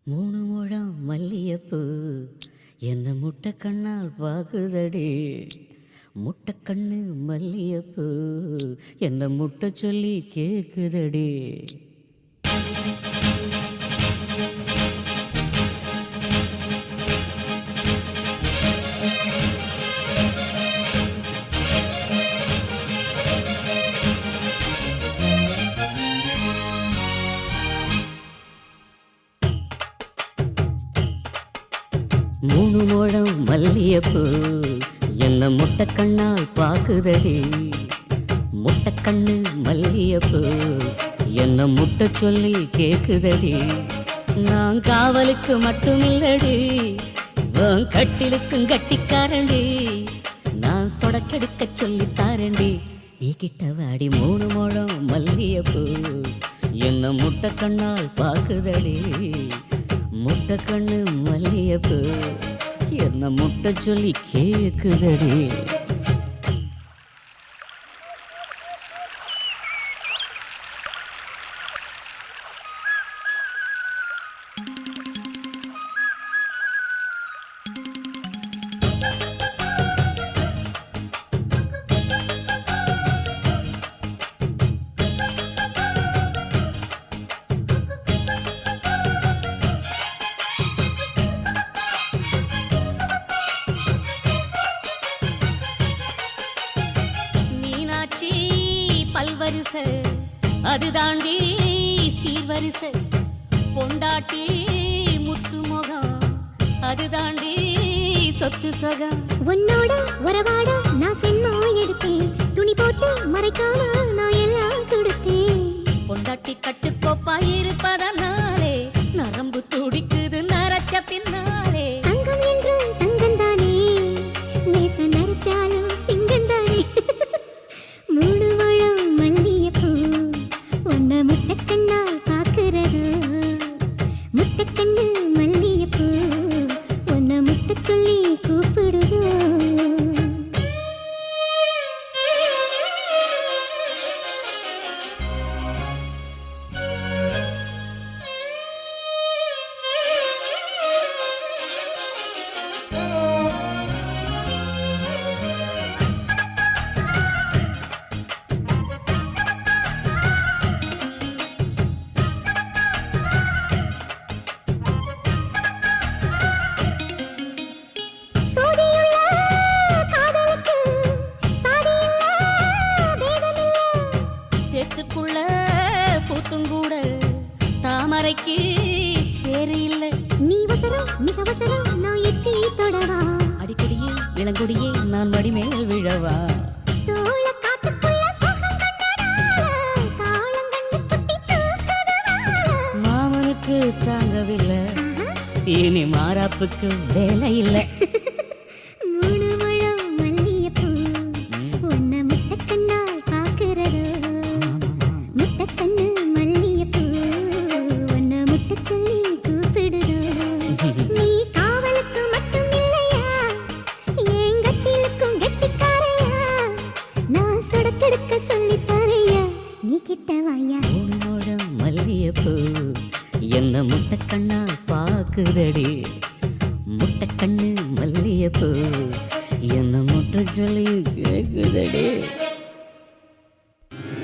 மூணு முழம் மல்லியப்பூ என்ன முட்டை கண்ணால் பாக்குதடி. முட்டை கண்ணு மல்லியப்பூ என்ன முட்டை சொல்லி கேக்குதடி. மூணு முழம் மல்லியப்பூ என்ன முட்டை கண்ணால் பாக்குதடி. முட்டை கண்ணு மல்லியப்பூ என்ன முட்டை சொல்லி கேக்குதடி. நான் காவலுக்கு மட்டுமில்லடி, கட்டிலுக்கும் கட்டிக்காரண்டி. நான் சொடக்கெடுக்க சொல்லி தாரண்டி. நீ கிட்ட வாடி மூணு முழம் மல்லியப்பூ என்ன முட்டை கண்ணால் பாக்குதடி. முட்டை கண்ணு மல்லியப்பூ என்ன முட்டை சொல்லி கேக்குதடி. பல்வரிசை அது தாண்டி சீர்வரிசை. பொண்டாட்டி முத்து முகம் அது தாண்டி சொத்து சகம். உன்னோட உறவாட நான் சென்மா எடுத்தேன். துணி போட்டு மறைக்காம நான் எல்லாம் கொடுத்தேன். பொண்டாட்டி கட்டுக்கோப்பா இருப்பதனாலே நரம்பு துடிக்குது நரச்ச பின்னாலே. தங்கம் என்றும் தங்கம் தானே, லேச நரைச்சாலும் சிங்கம் தானே. மூணு முழம் மல்லியப்பூ உன்னை முட்டை கண்ணால் பாக்குறது. முட்டை கண்ணு மல்லியப்பூ உன்னை முட்டை சொல்லி கூப்பிடுதோ. சேத்துக்குள்ள பூத்துங்கூட தாமரைக்கு சேரு இல்லை. நீ வசரம் மிக வசரம் நான் எட்டி தொடவா. அடிக்கடியே இளங்கொடியே நான் மடிமேல் விழவா. சோழ காட்டுக்குள்ள சுகம் கண்டதால காலம் கண்டு குட்டி தூக்குதவா. மாமனுக்கு தாங்கவில்லை, இனி மாறாப்புக்கு வேலை இல்லை. மூணு முழம் மல்லியப்பூ உன்னை முட்டை கண்ணால் பாக்குறது. முட்டை கண்ணு மல்லியப்பூ உன்னை முட்டை சொல்லி கூப்பிடுதோ. நீ காவலுக்கு மட்டும் இல்லையா, என் கட்டிலுக்கும் கெட்டிக்காரையா. நான் சொடக்கெடுக்க சொல்லி தரையா, நீ கிட்ட வாயா. மூணு முழம் மல்லியப்பூ என்ன முட்டை கண்ணால் பாக்குதடி. முட்டை கண்ணு மல்லியப்பூ என்ன முட்டை சொல்லி கேக்குதடி.